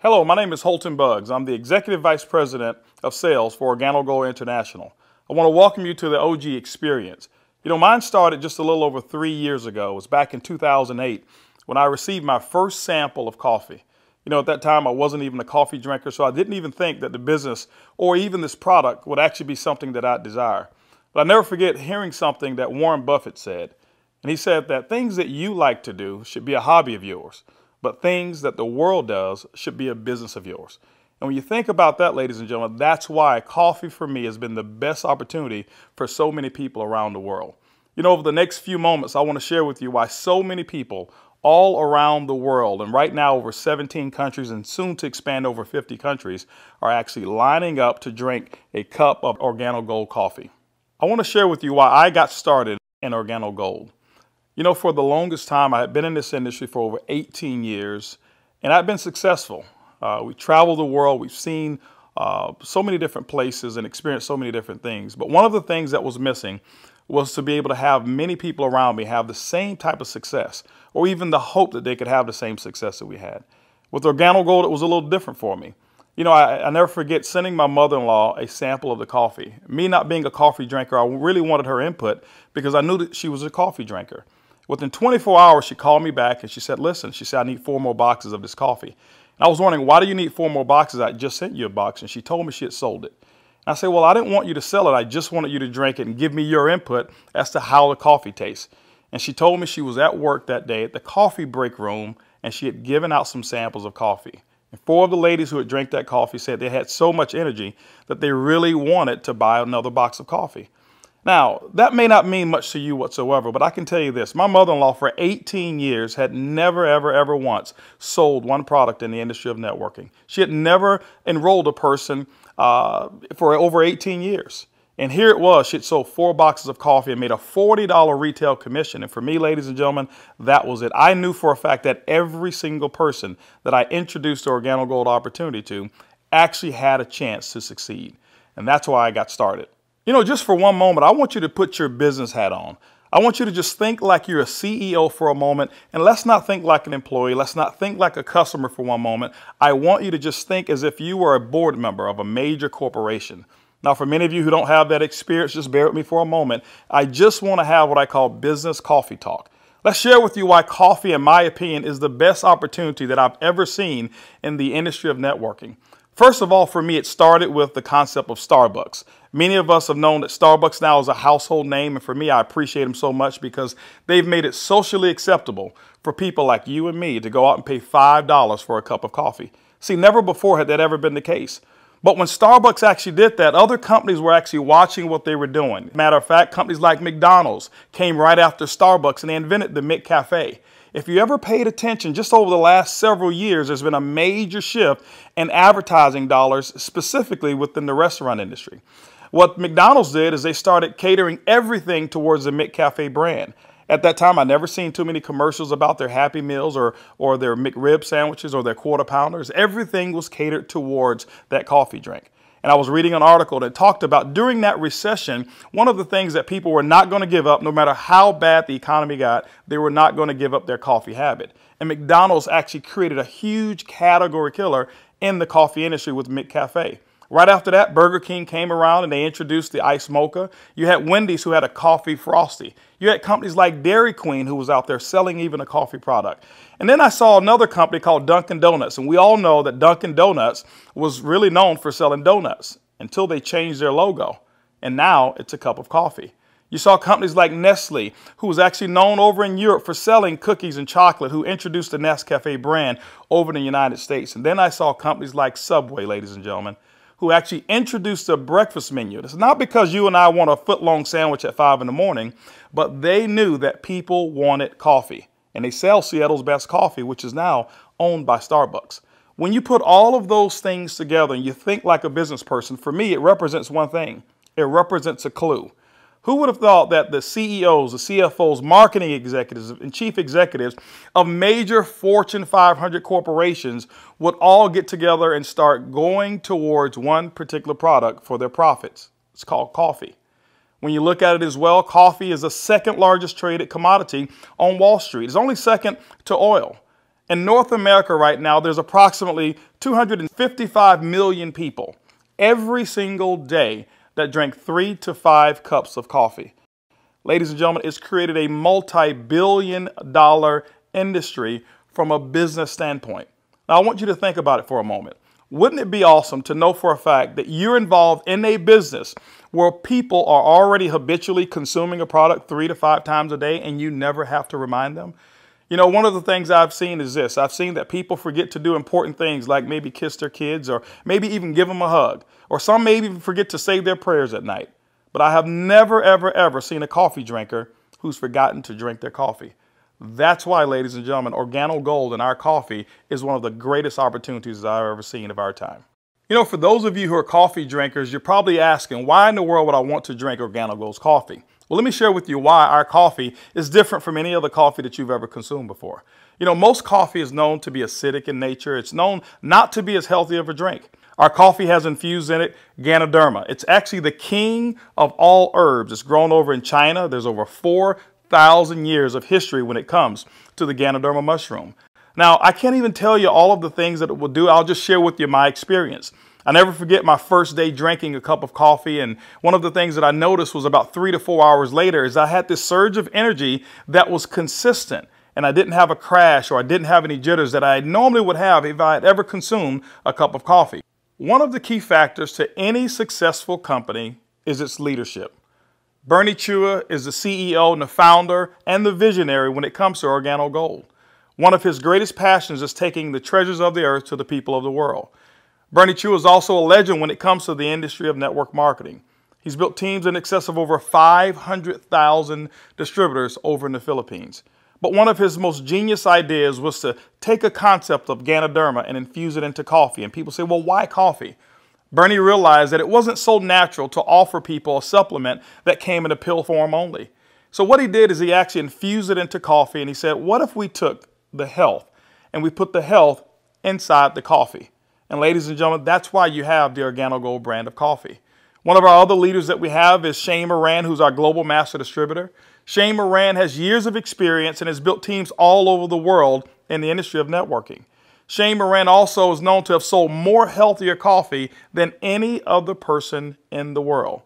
Hello, my name is Holton Buggs. I'm the Executive Vice President of Sales for OrganoGold International. I want to welcome you to the OG experience. Mine started just a little over 3 years ago. It was back in 2008 when I received my first sample of coffee. At that time, I wasn't even a coffee drinker, so I didn't even think that the business or even this product would actually be something that I'd desire. But I never forget hearing something that Warren Buffett said. And he said that things that you like to do should be a hobby of yours, but things that the world does should be a business of yours. And when you think about that, ladies and gentlemen, that's why coffee for me has been the best opportunity for so many people around the world. Over the next few moments, I want to share with you why so many people all around the world, and right now over 17 countries and soon to expand over 50 countries, are actually lining up to drink a cup of OrganoGold coffee. I want to share with you why I got started in OrganoGold. For the longest time, I had been in this industry for over 18 years, and I've been successful. We traveled the world. We've seen so many different places and experienced so many different things. But one of the things that was missing was to be able to have many people around me have the same type of success, or even the hope that they could have the same success that we had. With OrganoGold, it was a little different for me. I never forget sending my mother-in-law a sample of the coffee. Me not being a coffee drinker, I really wanted her input because I knew that she was a coffee drinker. Within 24 hours, she called me back and she said, listen, she said, I need 4 more boxes of this coffee. And I was wondering, why do you need 4 more boxes? I just sent you a box. And she told me she had sold it. And I said, well, I didn't want you to sell it. I just wanted you to drink it and give me your input as to how the coffee tastes. And she told me she was at work that day at the coffee break room and she had given out some samples of coffee. And 4 of the ladies who had drank that coffee said they had so much energy that they really wanted to buy another box of coffee. Now, that may not mean much to you whatsoever, but I can tell you this. My mother-in-law for 18 years had never, ever once sold one product in the industry of networking. She had never enrolled a person for over 18 years. And here it was. She had sold 4 boxes of coffee and made a $40 retail commission. And for me, ladies and gentlemen, that was it. I knew for a fact that every single person that I introduced the OrganoGold opportunity to actually had a chance to succeed. And that's why I got started. Just for one moment, I want you to put your business hat on. I want you to just think like you're a CEO for a moment, and let's not think like an employee. Let's not think like a customer for one moment. I want you to just think as if you were a board member of a major corporation. Now, for many of you who don't have that experience, just bear with me for a moment. I just want to have what I call business coffee talk. Let's share with you why coffee, in my opinion, is the best opportunity that I've ever seen in the industry of networking. First of all, for me, it started with the concept of Starbucks. Many of us have known that Starbucks now is a household name, and for me, I appreciate them so much because they've made it socially acceptable for people like you and me to go out and pay $5 for a cup of coffee. See, never before had that ever been the case. But when Starbucks actually did that, other companies were actually watching what they were doing. Matter of fact, companies like McDonald's came right after Starbucks and they invented the McCafe. If you ever paid attention, just over the last several years, there's been a major shift in advertising dollars, specifically within the restaurant industry. What McDonald's did is they started catering everything towards the McCafe brand. At that time, I never seen too many commercials about their Happy Meals or their McRib sandwiches or their Quarter Pounders. Everything was catered towards that coffee drink. And I was reading an article that talked about during that recession, one of the things that people were not going to give up, no matter how bad the economy got, they were not going to give up their coffee habit. And McDonald's actually created a huge category killer in the coffee industry with McCafe. Right after that, Burger King came around and they introduced the Iced Mocha. You had Wendy's who had a coffee frosty. You had companies like Dairy Queen who was out there selling even a coffee product. And then I saw another company called Dunkin' Donuts. And we all know that Dunkin' Donuts was really known for selling donuts until they changed their logo. And now it's a cup of coffee. You saw companies like Nestle, who was actually known over in Europe for selling cookies and chocolate, who introduced the Nescafe brand over in the United States. And then I saw companies like Subway, ladies and gentlemen, who actually introduced a breakfast menu. It's not because you and I want a foot-long sandwich at 5 in the morning, but they knew that people wanted coffee. And they sell Seattle's best coffee, which is now owned by Starbucks. When you put all of those things together and you think like a business person, for me, it represents one thing. It represents a clue. Who would have thought that the CEOs, the CFOs, marketing executives, and chief executives of major Fortune 500 corporations would all get together and start going towards one particular product for their profits? It's called coffee. When you look at it as well, coffee is the second largest traded commodity on Wall Street. It's only second to oil. In North America right now, there's approximately 255 million people every single day that drink 3 to 5 cups of coffee. Ladies and gentlemen, it's created a multi-billion-dollar industry from a business standpoint. Now, I want you to think about it for a moment. Wouldn't it be awesome to know for a fact that you're involved in a business where people are already habitually consuming a product 3 to 5 times a day and you never have to remind them? You know, one of the things I've seen is this. I've seen that people forget to do important things like maybe kiss their kids or maybe even give them a hug. Or some may even forget to say their prayers at night. But I have never, ever, ever seen a coffee drinker who's forgotten to drink their coffee. That's why, ladies and gentlemen, Organo Gold in our coffee is one of the greatest opportunities I've ever seen of our time. You know, for those of you who are coffee drinkers, you're probably asking, why in the world would I want to drink Organo Gold's coffee? Well, let me share with you why our coffee is different from any other coffee that you've ever consumed before. You know, most coffee is known to be acidic in nature. It's known not to be as healthy of a drink. Our coffee has infused in it Ganoderma. It's actually the king of all herbs. It's grown over in China. There's over 4,000 years of history when it comes to the Ganoderma mushroom. Now, I can't even tell you all of the things that it will do. I'll just share with you my experience. I never forget my first day drinking a cup of coffee, and one of the things that I noticed was about 3 to 4 hours later is I had this surge of energy that was consistent, and I didn't have a crash or I didn't have any jitters that I normally would have if I had ever consumed a cup of coffee. One of the key factors to any successful company is its leadership. Bernie Chua is the CEO and the founder and the visionary when it comes to Organo Gold. One of his greatest passions is taking the treasures of the earth to the people of the world. Bernie Chua is also a legend when it comes to the industry of network marketing. He's built teams in excess of over 500,000 distributors over in the Philippines. But one of his most genius ideas was to take a concept of Ganoderma and infuse it into coffee. And people say, well, why coffee? Bernie realized that it wasn't so natural to offer people a supplement that came in a pill form only. So what he did is he actually infused it into coffee, and he said, what if we took the health and we put the health inside the coffee? And ladies and gentlemen, that's why you have the Organo Gold brand of coffee. One of our other leaders that we have is Shane Moran, who's our global master distributor. Shane Moran has years of experience and has built teams all over the world in the industry of networking. Shane Moran also is known to have sold more healthier coffee than any other person in the world.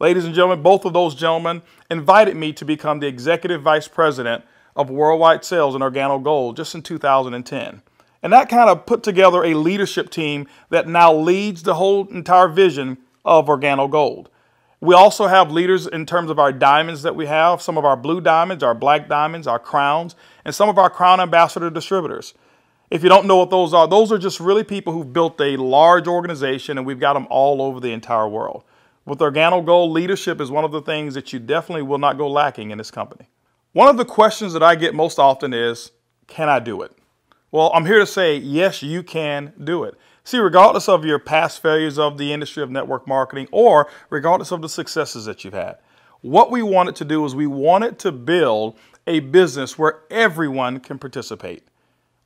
Ladies and gentlemen, both of those gentlemen invited me to become the executive vice president of worldwide sales in Organo Gold just in 2010. And that kind of put together a leadership team that now leads the whole entire vision of Organo Gold. We also have leaders in terms of our diamonds that we have, some of our blue diamonds, our black diamonds, our crowns, and some of our crown ambassador distributors. If you don't know what those are just really people who've built a large organization, and we've got them all over the entire world. With Organo Gold, leadership is one of the things that you definitely will not go lacking in this company. One of the questions that I get most often is, can I do it? Well, I'm here to say, yes, you can do it. See, regardless of your past failures of the industry of network marketing or regardless of the successes that you've had, what we wanted to do is we wanted to build a business where everyone can participate.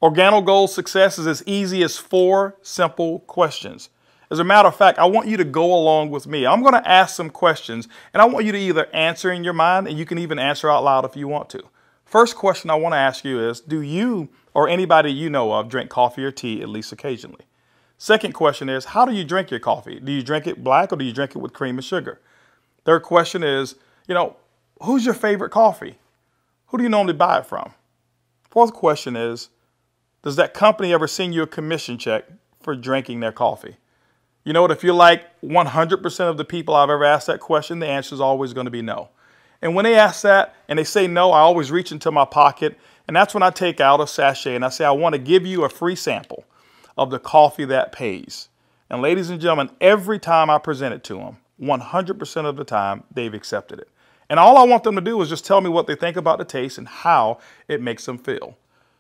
Organo Gold's success is as easy as 4 simple questions. As a matter of fact, I want you to go along with me. I'm going to ask some questions, and I want you to either answer in your mind, and you can even answer out loud if you want to. First question I want to ask you is, do you or anybody you know of drink coffee or tea at least occasionally? Second question is, how do you drink your coffee? Do you drink it black or do you drink it with cream and sugar? Third question is, who's your favorite coffee? Who do you normally buy it from? Fourth question is, does that company ever send you a commission check for drinking their coffee? You know what, if you're like 100% of the people I've ever asked that question, the answer is always going to be no. And when they ask that and they say no, I always reach into my pocket, and that's when I take out a sachet and I say, I want to give you a free sample of the coffee that pays. And ladies and gentlemen, every time I present it to them, 100% of the time, they've accepted it. And all I want them to do is just tell me what they think about the taste and how it makes them feel.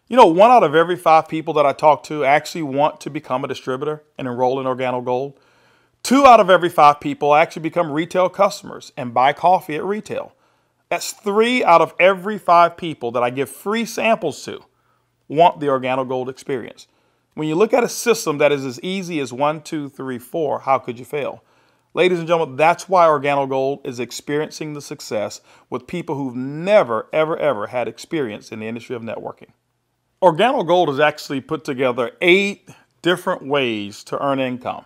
1 out of every 5 people that I talk to actually want to become a distributor and enroll in Organo Gold. 2 out of every 5 people actually become retail customers and buy coffee at retail. That's 3 out of every 5 people that I give free samples to want the Organo Gold experience. When you look at a system that is as easy as 1, 2, 3, 4, how could you fail? Ladies and gentlemen, that's why Organo Gold is experiencing the success with people who've never, ever, ever had experience in the industry of networking. Organo Gold has actually put together 8 different ways to earn income.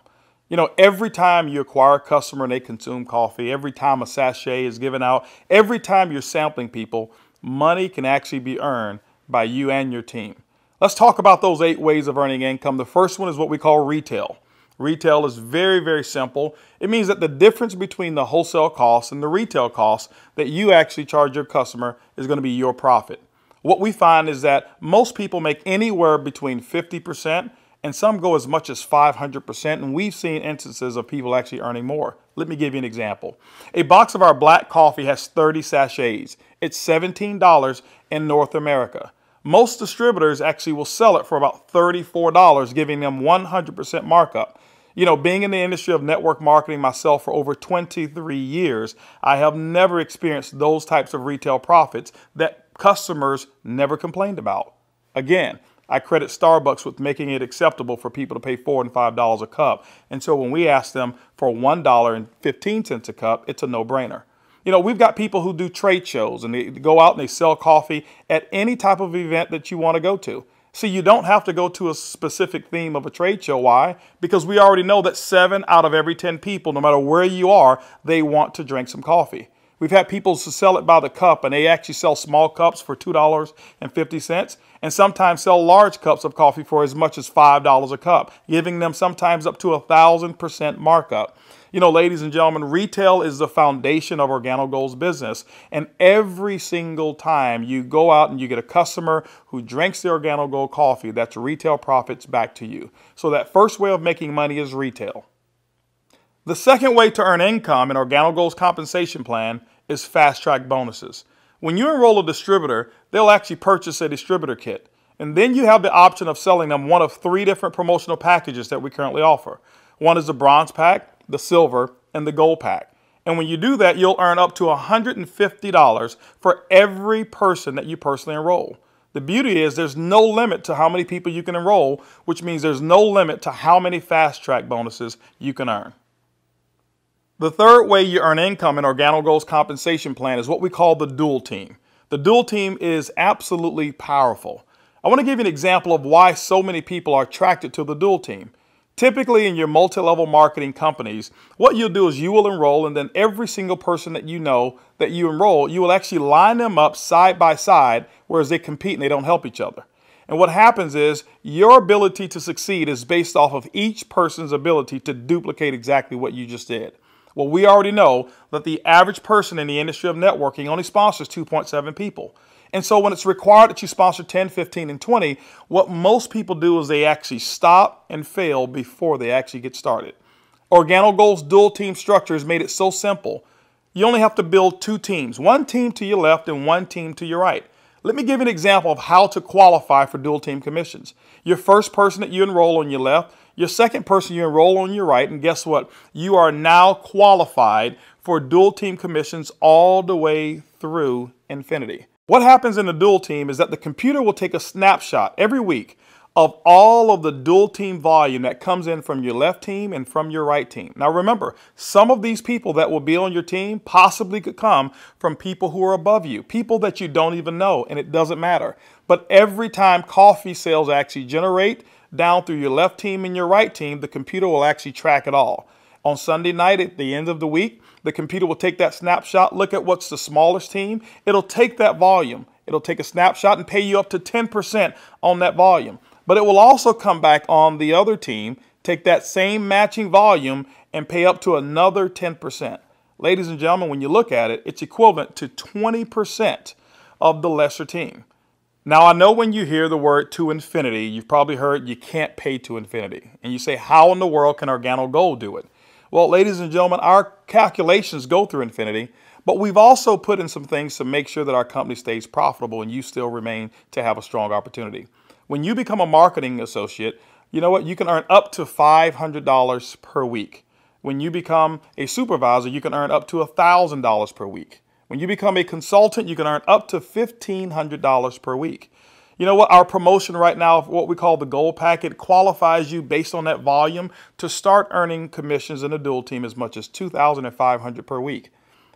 You know, every time you acquire a customer and they consume coffee, every time a sachet is given out, every time you're sampling people, money can actually be earned by you and your team. Let's talk about those 8 ways of earning income. The first one is what we call retail. Retail is very, very simple. It means that the difference between the wholesale cost and the retail cost that you actually charge your customer is going to be your profit. What we find is that most people make anywhere between 50% and some go as much as 500%, and we've seen instances of people actually earning more. Let me give you an example. A box of our black coffee has 30 sachets. It's $17 in North America. Most distributors actually will sell it for about $34, giving them 100% markup. You know, being in the industry of network marketing myself for over 23 years, I have never experienced those types of retail profits that customers never complained about. Again, I credit Starbucks with making it acceptable for people to pay $4 and $5 a cup. And so when we ask them for $1.15 a cup, it's a no-brainer. You know, we've got people who do trade shows and they go out and they sell coffee at any type of event that you want to go to. See, you don't have to go to a specific theme of a trade show. Why? Because we already know that 7 out of every 10 people, no matter where you are, they want to drink some coffee. We've had people to sell it by the cup, and they actually sell small cups for $2.50 and sometimes sell large cups of coffee for as much as $5 a cup, giving them sometimes up to 1,000% markup. You know, ladies and gentlemen, retail is the foundation of Organo Gold's business, and every single time you go out and you get a customer who drinks the Organo Gold coffee, that's retail profits back to you. So that first way of making money is retail. The second way to earn income in Organo Gold's compensation plan is fast track bonuses. When you enroll a distributor, they'll actually purchase a distributor kit. And then you have the option of selling them one of 3 different promotional packages that we currently offer. One is the bronze pack, the silver, and the gold pack. And when you do that, you'll earn up to $150 for every person that you personally enroll. The beauty is there's no limit to how many people you can enroll, which means there's no limit to how many fast track bonuses you can earn. The third way you earn income in Organo Gold's compensation plan is what we call the dual team. The dual team is absolutely powerful. I want to give you an example of why so many people are attracted to the dual team. Typically in your multi-level marketing companies, what you'll do is you will enroll, and then every single person that you know that you enroll, you will actually line them up side by side, whereas they compete and they don't help each other. And what happens is your ability to succeed is based off of each person's ability to duplicate exactly what you just did. Well, we already know that the average person in the industry of networking only sponsors 2.7 people. And so when it's required that you sponsor 10, 15, and 20, what most people do is they actually stop and fail before they actually get started. Organo Gold's dual team structure has made it so simple. You only have to build 2 teams, 1 team to your left and 1 team to your right. Let me give you an example of how to qualify for dual team commissions. Your first person that you enroll on your left, your second person you enroll on your right, and guess what? You are now qualified for dual team commissions all the way through infinity. What happens in the dual team is that the computer will take a snapshot every week of all of the dual team volume that comes in from your left team and from your right team. Now remember, some of these people that will be on your team possibly could come from people who are above you, people that you don't even know, and it doesn't matter. But every time coffee sales actually generate down through your left team and your right team, the computer will actually track it all. On Sunday night at the end of the week, the computer will take that snapshot, look at what's the smallest team. It'll take that volume. It'll take a snapshot and pay you up to 10% on that volume. But it will also come back on the other team, take that same matching volume and pay up to another 10%. Ladies and gentlemen, when you look at it, it's equivalent to 20% of the lesser team. Now, I know when you hear the word to infinity, you've probably heard you can't pay to infinity. And you say, how in the world can Organo Gold do it? Well, ladies and gentlemen, our calculations go through infinity, but we've also put in some things to make sure that our company stays profitable and you still remain to have a strong opportunity. When you become a marketing associate, you know what? You can earn up to $500 per week. When you become a supervisor, you can earn up to $1,000 per week. When you become a consultant, you can earn up to $1,500 per week. You know what? Our promotion right now, what we call the gold packet, qualifies you based on that volume to start earning commissions in a dual team as much as $2,500 per week.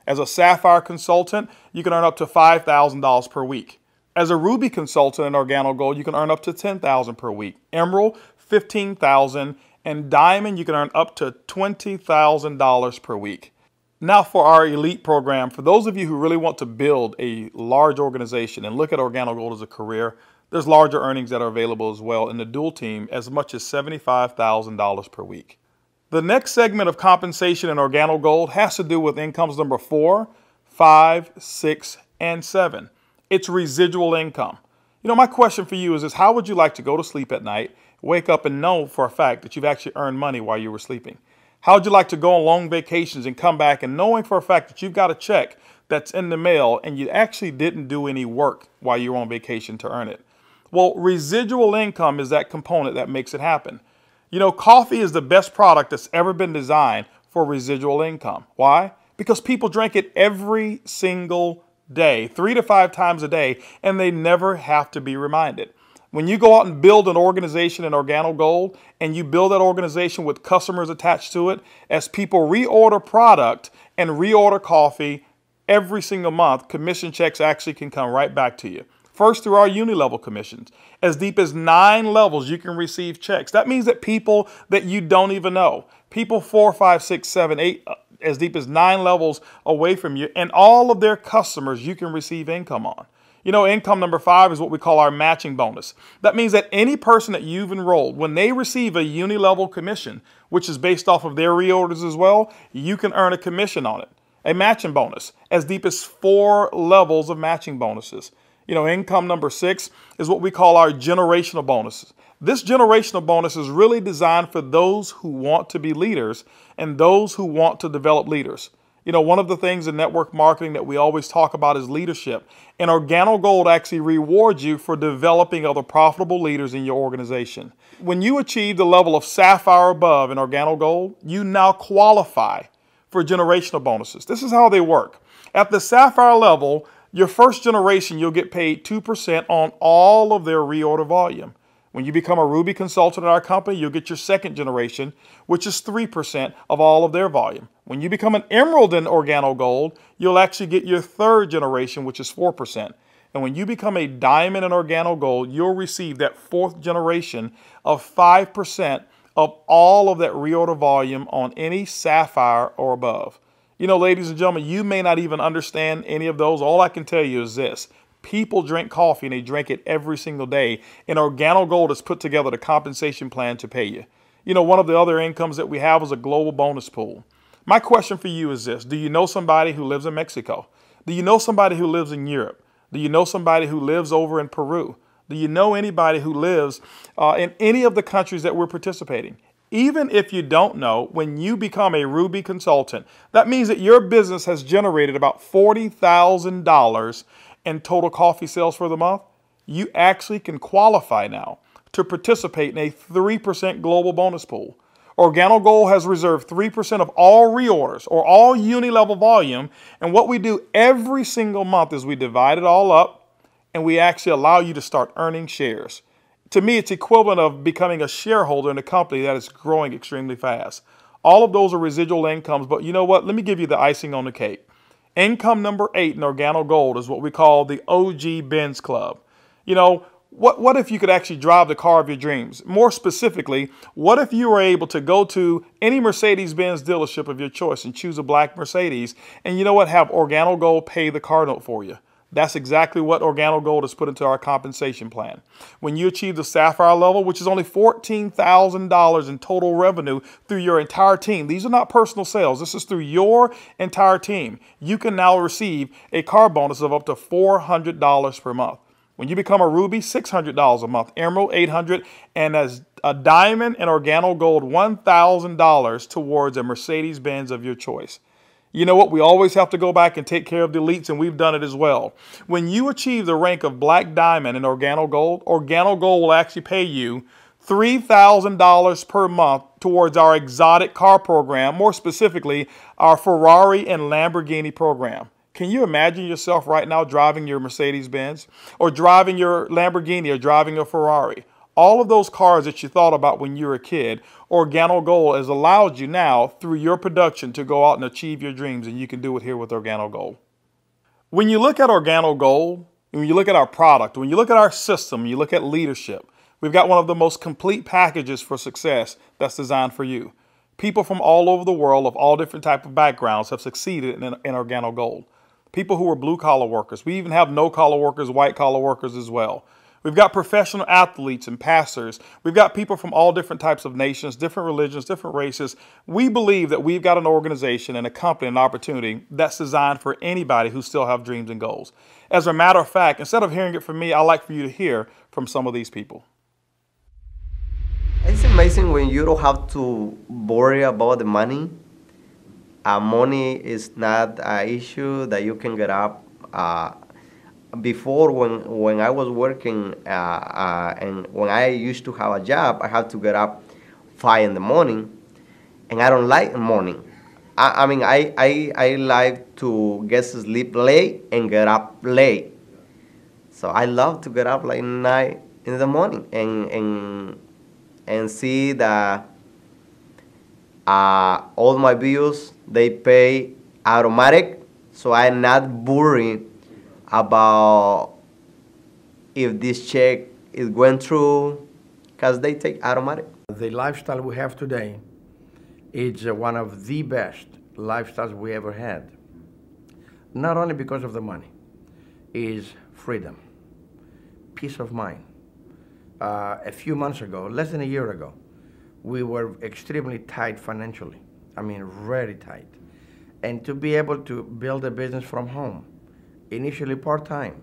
As a sapphire consultant, you can earn up to $5,000 per week. As a Ruby consultant in Organo Gold, you can earn up to $10,000 per week. Emerald, $15,000, and Diamond, you can earn up to $20,000 per week. Now for our elite program, for those of you who really want to build a large organization and look at Organo Gold as a career, there's larger earnings that are available as well in the dual team, as much as $75,000 per week. The next segment of compensation in Organo Gold has to do with incomes number 4, 5, 6, and 7. It's residual income. You know, my question for you is this: how would you like to go to sleep at night, wake up and know for a fact that you've actually earned money while you were sleeping? How would you like to go on long vacations and come back and knowing for a fact that you've got a check that's in the mail and you actually didn't do any work while you were on vacation to earn it? Well, residual income is that component that makes it happen. You know, coffee is the best product that's ever been designed for residual income. Why? Because people drink it every single day, 3 to 5 times a day, and they never have to be reminded. When you go out and build an organization in Organo Gold and you build that organization with customers attached to it, as people reorder product and reorder coffee every single month, commission checks actually can come right back to you. First, through our uni-level commissions. As deep as 9 levels, you can receive checks. That means that people that you don't even know, people 4, 5, 6, 7, 8, as deep as 9 levels away from you, and all of their customers you can receive income on. You know, income number 5 is what we call our matching bonus. That means that any person that you've enrolled, when they receive a uni-level commission, which is based off of their reorders as well, you can earn a commission on it. A matching bonus, as deep as 4 levels of matching bonuses. You know, income number 6 is what we call our generational bonuses. This generational bonus is really designed for those who want to be leaders and those who want to develop leaders. You know, one of the things in network marketing that we always talk about is leadership. And Organo Gold actually rewards you for developing other profitable leaders in your organization. When you achieve the level of Sapphire above in Organo Gold, you now qualify for generational bonuses. This is how they work. At the Sapphire level, your first generation, you'll get paid 2% on all of their reorder volume. When you become a Ruby consultant in our company, you'll get your second generation, which is 3% of all of their volume. When you become an Emerald in Organo Gold, you'll actually get your third generation, which is 4%. And when you become a Diamond in Organo Gold, you'll receive that fourth generation of 5% of all of that reorder volume on any Sapphire or above. You know, ladies and gentlemen, you may not even understand any of those. All I can tell you is this: people drink coffee and they drink it every single day. And Organo Gold has put together the compensation plan to pay you. You know, one of the other incomes that we have is a global bonus pool. My question for you is this: do you know somebody who lives in Mexico? Do you know somebody who lives in Europe? Do you know somebody who lives over in Peru? Do you know anybody who lives in any of the countries that we're participating? Even if you don't know, when you become a Ruby consultant, that means that your business has generated about $40,000 in total coffee sales for the month. You actually can qualify now to participate in a 3% global bonus pool. Organo Gold has reserved 3% of all reorders or all uni-level volume. And what we do every single month is we divide it all up and we actually allow you to start earning shares. To me, it's equivalent of becoming a shareholder in a company that is growing extremely fast. All of those are residual incomes, but you know what? Let me give you the icing on the cake. Income number 8 in Organo Gold is what we call the OG Benz Club. You know, what if you could actually drive the car of your dreams? More specifically, what if you were able to go to any Mercedes-Benz dealership of your choice and choose a black Mercedes, and you know what? Have Organo Gold pay the car note for you. That's exactly what Organo Gold has put into our compensation plan. When you achieve the Sapphire level, which is only $14,000 in total revenue through your entire team, these are not personal sales, this is through your entire team, you can now receive a car bonus of up to $400 per month. When you become a Ruby, $600 a month, Emerald, $800, and as a Diamond and Organo Gold, $1,000 towards a Mercedes-Benz of your choice. You know what? We always have to go back and take care of the elites, and we've done it as well. When you achieve the rank of Black Diamond in Organo Gold will actually pay you $3,000 per month towards our exotic car program, more specifically, our Ferrari and Lamborghini program. Can you imagine yourself right now driving your Mercedes-Benz or driving your Lamborghini or driving a Ferrari? All of those cars that you thought about when you were a kid, Organo Gold has allowed you now through your production to go out and achieve your dreams, and you can do it here with Organo Gold. When you look at Organo Gold, And when you look at our product, when you look at our system, you look at leadership, we've got one of the most complete packages for success that's designed for you. People from all over the world of all different types of backgrounds have succeeded in Organo Gold. People who are blue-collar workers. We even have no-collar workers, white-collar workers as well. We've got professional athletes and pastors. We've got people from all different types of nations, different religions, different races. We believe that we've got an organization and a company, an opportunity that's designed for anybody who still have dreams and goals. As a matter of fact, instead of hearing it from me, I'd like for you to hear from some of these people. It's amazing when you don't have to worry about the money. Money is not an issue that you can get up. Before, when I was working and when I used to have a job, I had to get up 5 in the morning, and I don't like the morning. I like to get to sleep late and get up late. So I love to get up like 9 in the morning and see that all my bills, they pay automatic, so I'm not worried about if this check is going through, because they take automatic. The lifestyle we have today is one of the best lifestyles we ever had. Not only because of the money, is freedom, peace of mind. A few months ago, less than a year ago, we were extremely tight financially. I mean, very tight. And to be able to build a business from home, initially part-time,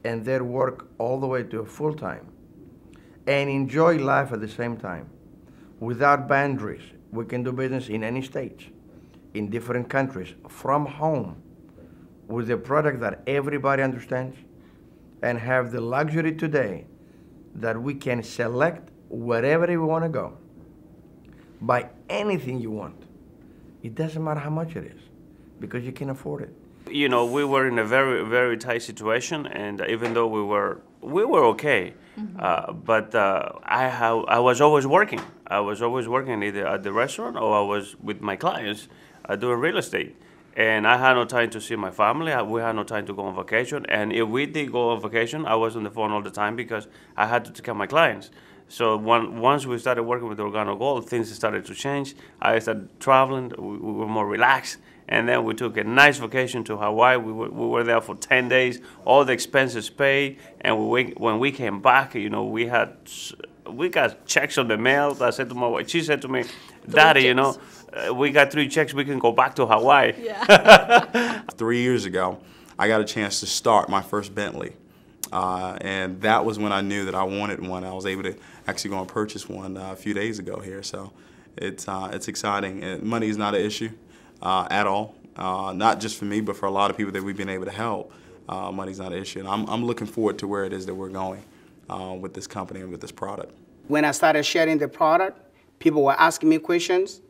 and then work all the way to full-time, and enjoy life at the same time, without boundaries. We can do business in any state, in different countries, from home, with a product that everybody understands, and have the luxury today that we can select wherever we want to go, buy anything you want. It doesn't matter how much it is, because you can afford it. You know, we were in a very, very tight situation, and even though we were okay, but I was always working. I was always working either at the restaurant or I was with my clients doing real estate. And I had no time to see my family. We had no time to go on vacation. And if we did go on vacation, I was on the phone all the time because I had to take care of my clients. So once we started working with Organo Gold, things started to change. I started traveling. We were more relaxed. And then we took a nice vacation to Hawaii. We were there for 10 days, all the expenses paid. And when we came back, you know, we got checks on the mail. I said to my wife, she said to me, Daddy, you know, we got 3 checks, we can go back to Hawaii. Yeah. 3 years ago, I got a chance to start my first Bentley. And that was when I knew that I wanted one. I was able to actually go and purchase one a few days ago here. So it's exciting. And money is not an issue at all. Not just for me, but for a lot of people that we've been able to help. Money's not an issue. And I'm looking forward to where it is that we're going with this company and with this product. When I started sharing the product, people were asking me questions,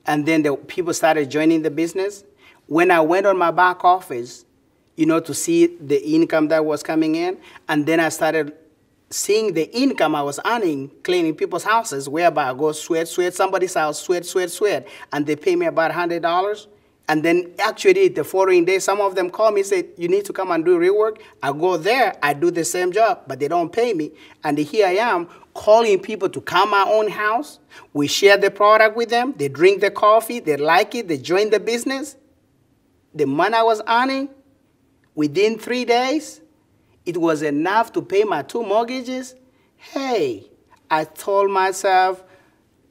and then the people started joining the business. When I went on my back office, you know, to see the income that was coming in, and then I started seeing the income I was earning cleaning people's houses, whereby I go sweat somebody's house, sweat, and they pay me about $100. And then actually the following day, some of them call me and say, you need to come and do rework. I go there, I do the same job, but they don't pay me. And here I am calling people to come my own house. We share the product with them. They drink the coffee. They like it. They join the business. The money I was earning, within 3 days, it was enough to pay my 2 mortgages. Hey, I told myself,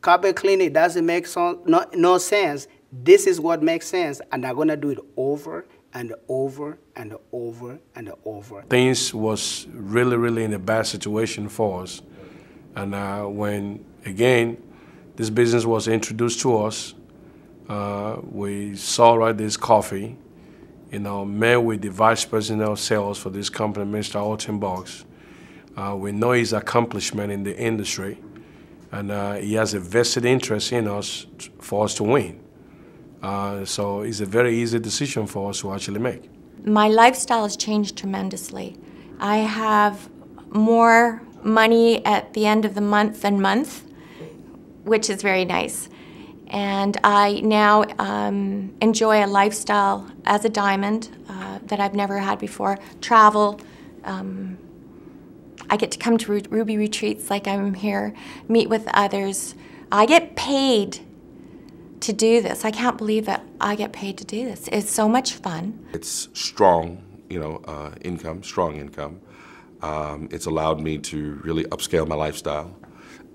carpet cleaning doesn't make no sense. This is what makes sense, and I'm going to do it over and over and over and over. Things was really, really in a bad situation for us. And when, again, this business was introduced to us, we saw this coffee, you know, met with the vice president of sales for this company, Mr. Holton. We know his accomplishment in the industry, and he has a vested interest in us for us to win. So it's a very easy decision for us to actually make. My lifestyle has changed tremendously. I have more money at the end of the month, which is very nice. And I now enjoy a lifestyle as a diamond that I've never had before. Travel, I get to come to Ruby retreats like I'm here, meet with others. I get paid to do this. I can't believe that I get paid to do this. It's so much fun. It's strong, income, strong income. It's allowed me to really upscale my lifestyle.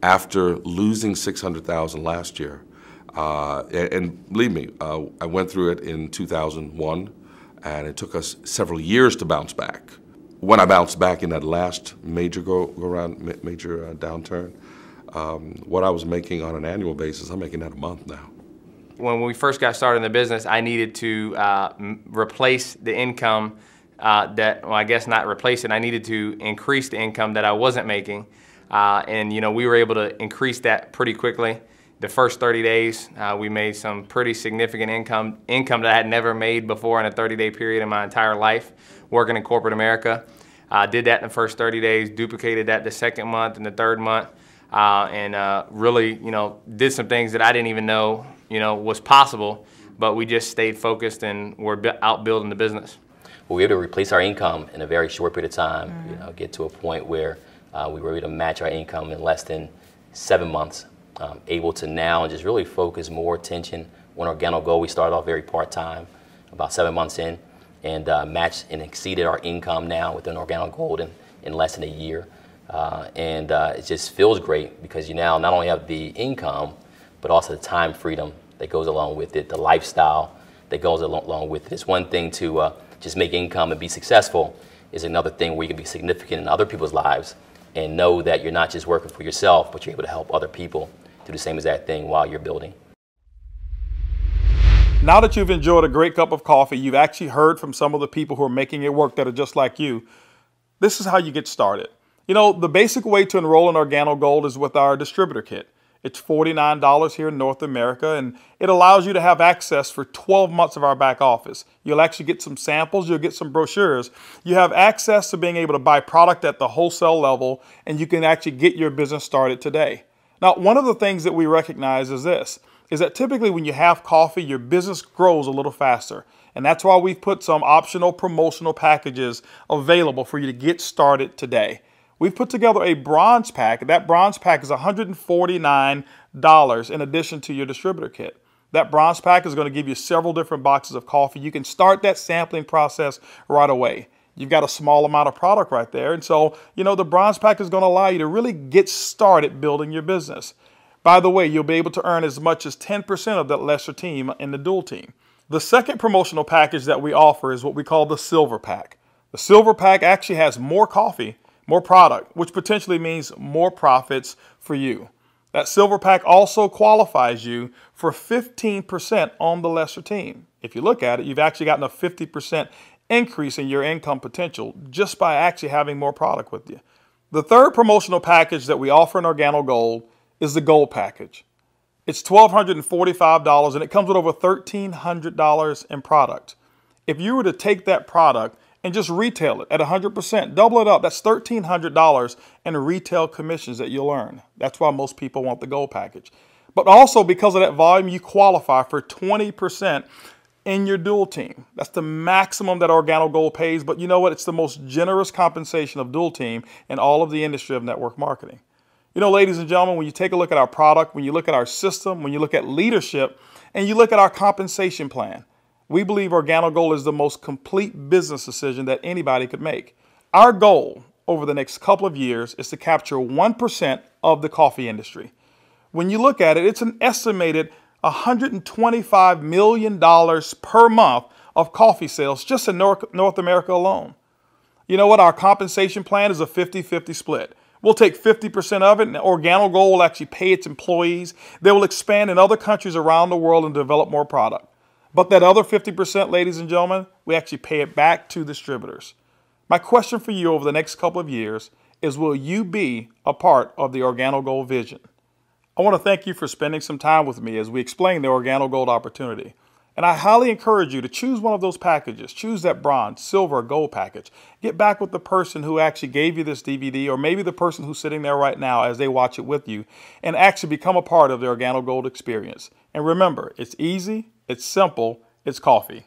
After losing $600,000 last year, and believe me, I went through it in 2001, and it took us several years to bounce back. When I bounced back in that last major downturn, what I was making on an annual basis, I'm making that a month now. When we first got started in the business, I needed to replace the income I guess not replace it, I needed to increase the income that I wasn't making. And we were able to increase that pretty quickly. The first 30 days, we made some pretty significant income that I had never made before in a 30-day period in my entire life working in corporate America. Did that in the first 30 days, duplicated that the second month and the third month, and really, did some things that I didn't even know, was possible, but we just stayed focused and we're out building the business. We were able to replace our income in a very short period of time, get to a point where we were able to match our income in less than 7 months. Able to now just really focus more attention on Organic Gold. We started off very part-time, about 7 months in, and matched and exceeded our income now within Organic Gold in less than a year. It just feels great because you now not only have the income, but also the time freedom that goes along with it, the lifestyle that goes along with it. It's one thing to just make income and be successful. Is another thing where you can be significant in other people's lives and know that you're not just working for yourself, but you're able to help other people do the same exact thing while you're building. Now that you've enjoyed a great cup of coffee, you've actually heard from some of the people who are making it work that are just like you. This is how you get started. The basic way to enroll in Organic Gold is with our distributor kit. It's $49 here in North America, and it allows you to have access for 12 months of our back office. You'll actually get some samples, you'll get some brochures. You have access to being able to buy product at the wholesale level, and you can actually get your business started today. Now, one of the things that we recognize is this, is that typically when you have coffee, your business grows a little faster. And that's why we've put some optional promotional packages available for you to get started today. We've put together a bronze pack. That bronze pack is $149 in addition to your distributor kit. That bronze pack is going to give you several different boxes of coffee. You can start that sampling process right away. You've got a small amount of product right there. And so, the bronze pack is going to allow you to really get started building your business. By the way, you'll be able to earn as much as 10% of that lesser team in the dual team. The second promotional package that we offer is what we call the silver pack. The silver pack actually has more coffee, more product, which potentially means more profits for you. That silver pack also qualifies you for 15% on the lesser team. If you look at it, you've actually gotten a 50% increase in your income potential just by actually having more product with you. The third promotional package that we offer in Organic Gold is the Gold package. It's $1,245 and it comes with over $1,300 in product. If you were to take that product and just retail it at 100%, double it up, that's $1,300 in retail commissions that you'll earn. That's why most people want the Gold package. But also because of that volume, you qualify for 20% in your dual team. That's the maximum that Organic Gold pays, but you know what? It's the most generous compensation of dual team in all of the industry of network marketing. Ladies and gentlemen, when you take a look at our product, when you look at our system, when you look at leadership, and you look at our compensation plan, we believe Organic Gold is the most complete business decision that anybody could make. Our goal over the next couple of years is to capture 1% of the coffee industry. When you look at it, it's an estimated $125 million per month of coffee sales just in North America alone. You know what? Our compensation plan is a 50-50 split. We'll take 50% of it, and Organic Gold will actually pay its employees. They will expand in other countries around the world and develop more product. But that other 50%, ladies and gentlemen, we actually pay it back to distributors. My question for you over the next couple of years is, will you be a part of the Organic Gold vision? I want to thank you for spending some time with me as we explain the Organic Gold opportunity. And I highly encourage you to choose one of those packages. Choose that bronze, silver, or gold package. Get back with the person who actually gave you this DVD, or maybe the person who's sitting there right now as they watch it with you, and actually become a part of the Organic Gold experience. And remember, it's easy, it's simple, it's coffee.